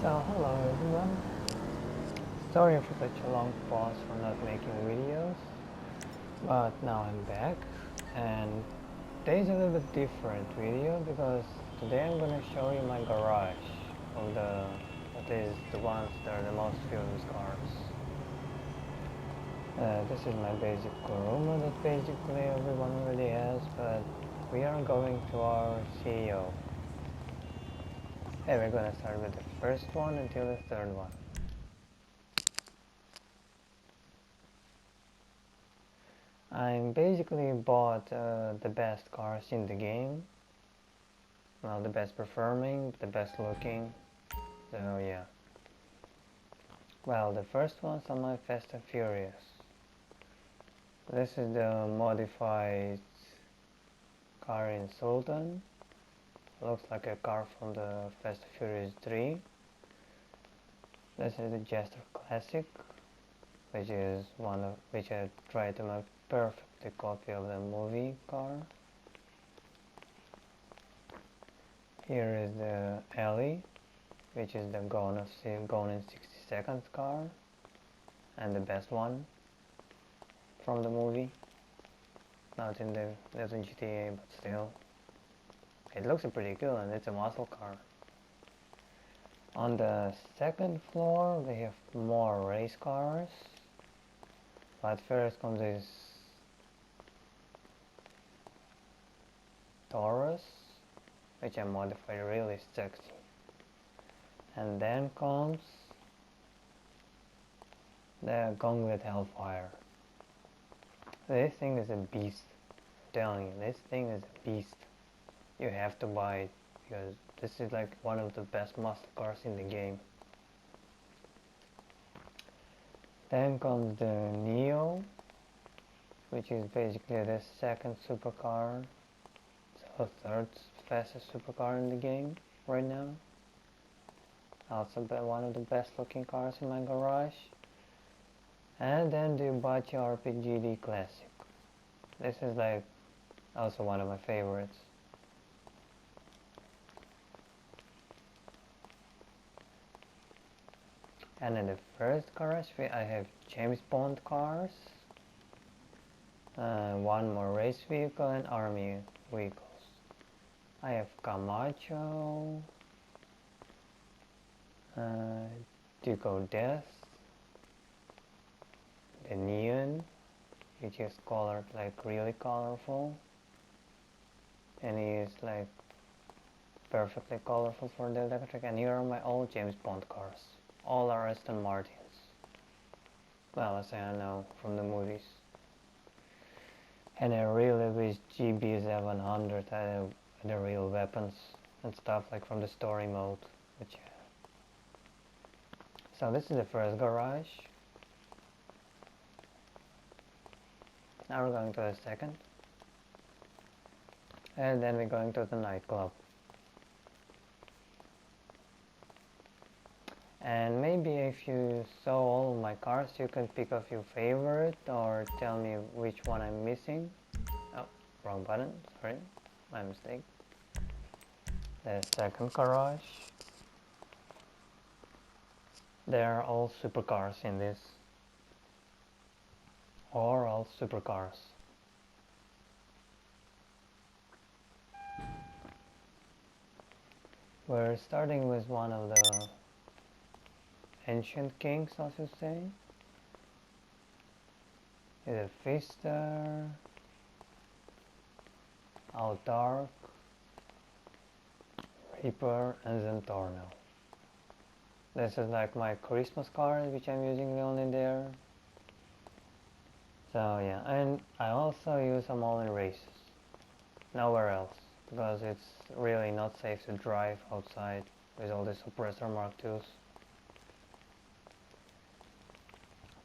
So hello everyone. Sorry for such a long pause for not making videos, but now I'm back and today's a little bit different video because today I'm gonna show you my garage of that is the ones that are the most famous cars. This is my basic room that basically everyone already has, but we are going to our CEO. Hey, we're gonna start with the first one until the third one. I basically bought the best cars in the game. Well, the best performing, the best looking. So yeah. Well, the first one's on my Fast and Furious. This is the modified car in Sultan. Looks like a car from the Fast and Furious 3. This is the Jester Classic, which I tried to make perfectly copy of the movie car. Here is the Ellie, which is the Gone in 60 Seconds car, and the best one from the movie. Not in GTA, but still. It looks pretty cool and it's a muscle car. On the second floor we have more race cars, but first comes this Taurus, which I modified really sexy. And then comes the Gauntlet Hellfire. This thing is a beast. I'm telling you, this thing is a beast. You have to buy it because this is like one of the best muscle cars in the game. Then comes the Neo, which is basically the second supercar, so third fastest supercar in the game right now. Also one of the best looking cars in my garage. And then the Bugatti RPGD Classic. This is like also one of my favorites. And in the first garage I have James Bond cars, one more race vehicle and army vehicles. I have Camacho, Duco Death, the Neon, which is colored like really colorful, and he is like perfectly colorful for the electric. And here are my old James Bond cars. All are Aston Martins. Well, as I know from the movies. And I really wish GB700 had the real weapons and stuff like from the story mode. But yeah. So this is the first garage. Now we're going to the second. And then we're going to the nightclub. And maybe if you saw all of my cars, you can pick off your favorite or tell me which one I'm missing. Oh, wrong button, sorry, my mistake. The second garage. They're all supercars in this. Or all supercars. We're starting with one of the ancient kings, I should say. The Fister, Autark, Reaper, and Zentorno. This is like my Christmas card, which I'm using only there. So yeah, and I also use them all in races. Nowhere else, because it's really not safe to drive outside with all the suppressor Mark IIs.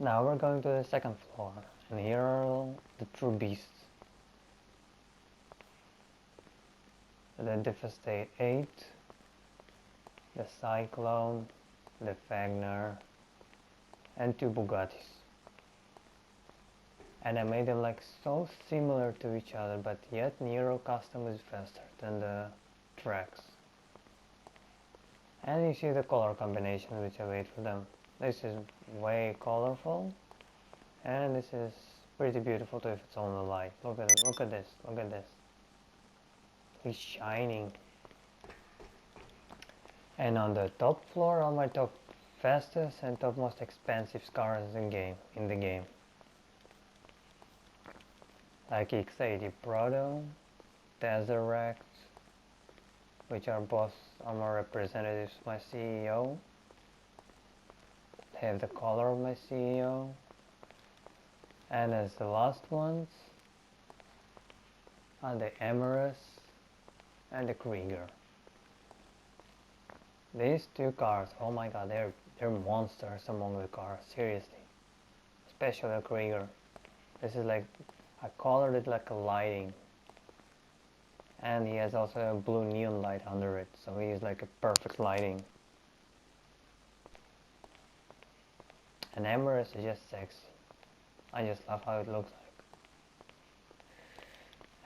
Now we're going to the second floor, and here are the true beasts. The Devastate 8, the Cyclone, the Fagner, and two Bugattis. And I made them like so similar to each other, but yet Nero Custom is faster than the tracks. And you see the color combination which I made for them. This is way colorful, and this is pretty beautiful too if it's on the light. Look at it, look at this, look at this. It's shining. And on the top floor are my top fastest and top most expensive cars in the game. Like X80 Prado, Tesseract, which are both more representatives of my CEO. They have the color of my CEO. And as the last ones are the Emirates and the Krieger. These two cars, oh my god, they're monsters among the cars, seriously. Especially the Krieger. This is like, I colored it like a lighting. And he has also a blue neon light under it, so he is like a perfect lighting. And Emirates is just sexy. I just love how it looks like.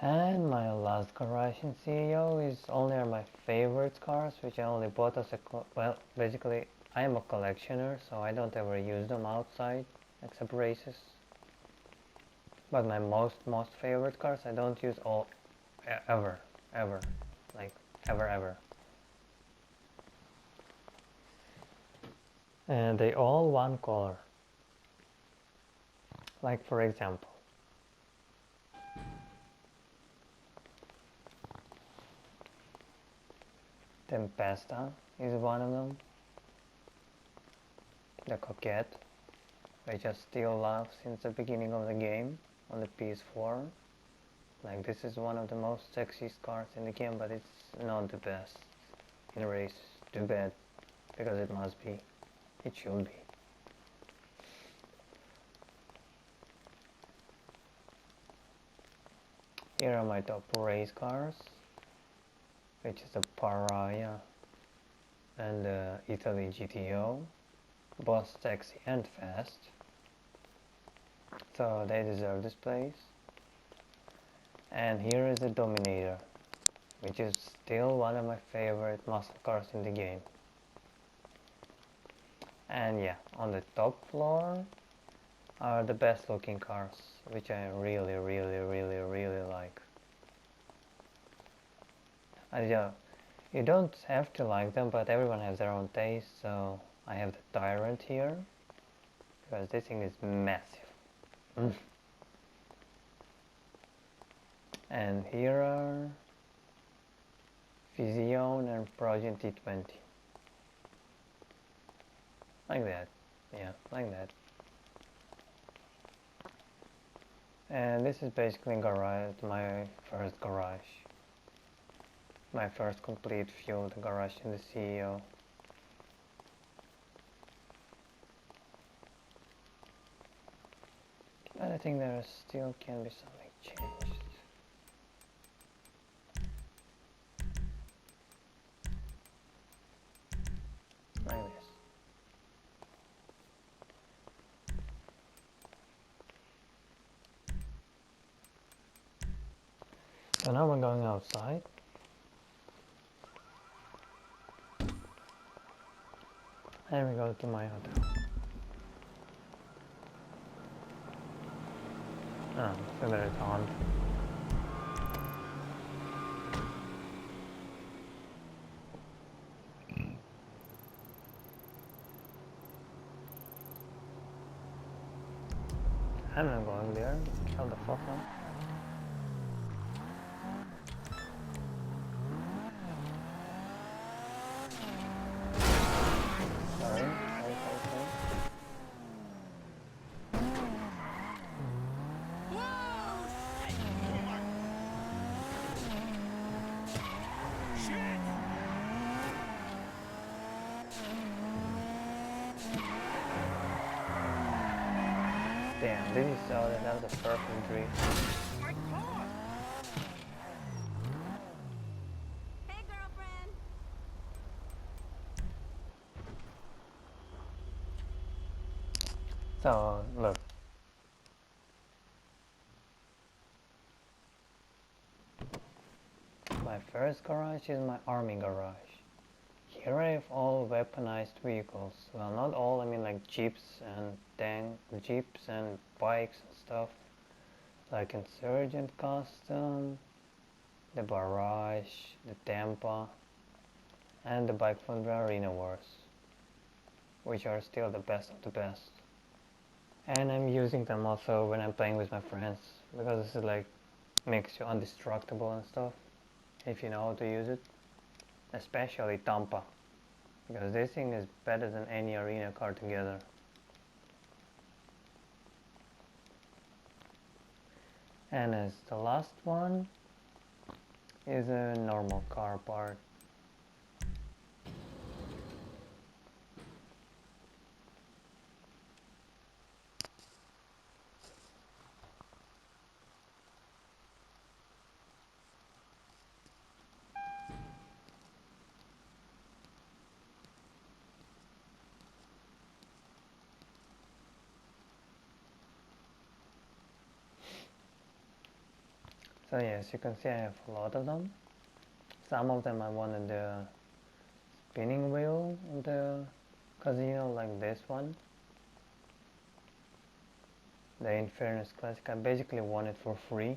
And my last garage in CEO is only my favorite cars, which I only bought as a, well, basically I am a collectioner, so I don't ever use them outside, except races. But my most favorite cars I don't use ever, like ever. And they all one color. Like for example, Tempesta is one of them. The Coquette, which I still love since the beginning of the game on the PS4. Like this is one of the most sexiest cars in the game, but it's not the best in a race. Too bad, because it must be. It should be. Here are my top race cars, which is the Pariah and the Italy GTO, both sexy and fast, so they deserve this place. And here is the Dominator, which is still one of my favorite muscle cars in the game. And yeah, on the top floor are the best looking cars, which I really like. And yeah, you don't have to like them, but everyone has their own taste, so I have the Tyrant here, because this thing is massive. And here are Vision and Progen T20. Like that, yeah, like that. And this is basically garage, my first garage. My first complete field garage in the CEO. But I think there still can be something changed. Like this. So now we're going outside. And we go to my hotel. Oh, so that it's on. I'm not going there. Shut the fuck up. Sorry. Damn, did you saw that? That was a perfect drift. Hey, girlfriend. So, look. My first garage is my army garage. here I have all weaponized vehicles. Well, not all, I mean like jeeps and bikes and stuff. Like Insurgent Custom, the Barrage, the Tampa, and the bike from the Arena Wars, which are still the best of the best. And I'm using them also when I'm playing with my friends, because this is like makes you indestructible and stuff, if you know how to use it. Especially Tampa, because this thing is better than any arena car together. And as the last one is a normal car part. So yes, you can see I have a lot of them. Some of them I wanted the spinning wheel in the casino, like this one. The Infernus Classic, I basically want it for free.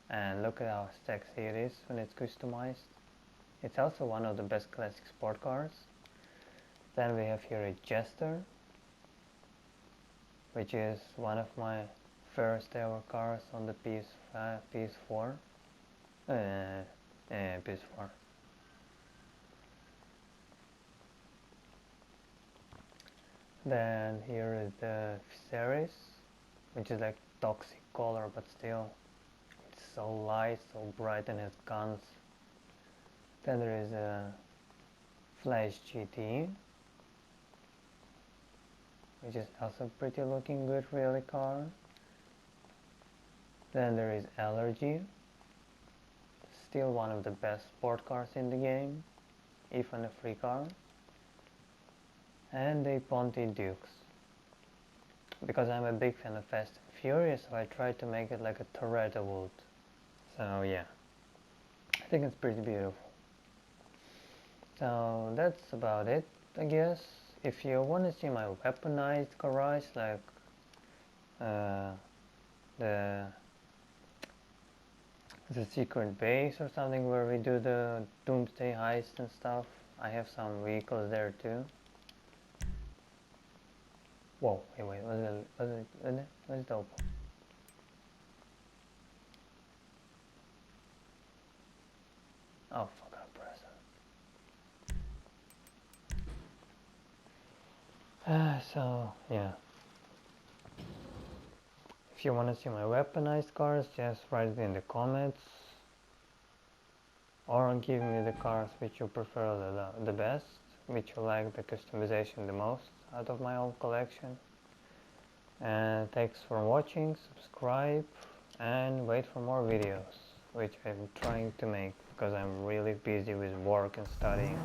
And look at how sexy it is when it's customized. It's also one of the best classic sport cars. Then we have here a Jester, which is one of my first ever cars on the PS4. PS4. Then here is the Viserys, which is like toxic color, but still it's so light, so bright, and has guns. Then there is a Flash GT, which is also pretty looking good really car. Then there is Allergy, still one of the best sport cars in the game, even a free car. And the Ponte Dukes, because I'm a big fan of Fast and Furious, so I tried to make it like a Toretto would. So yeah, I think it's pretty beautiful. So that's about it, I guess. If you want to see my weaponized garage, like the secret base or something where we do the Doomsday heist and stuff, I have some vehicles there too. Whoa, wait, what's the open? Oh fuck, I press it. So yeah. If you want to see my weaponized cars, just write it in the comments. Or give me the cars which you prefer the best, which you like the customization the most out of my whole collection. And thanks for watching, subscribe, and wait for more videos, which I'm trying to make because I'm really busy with work and studying.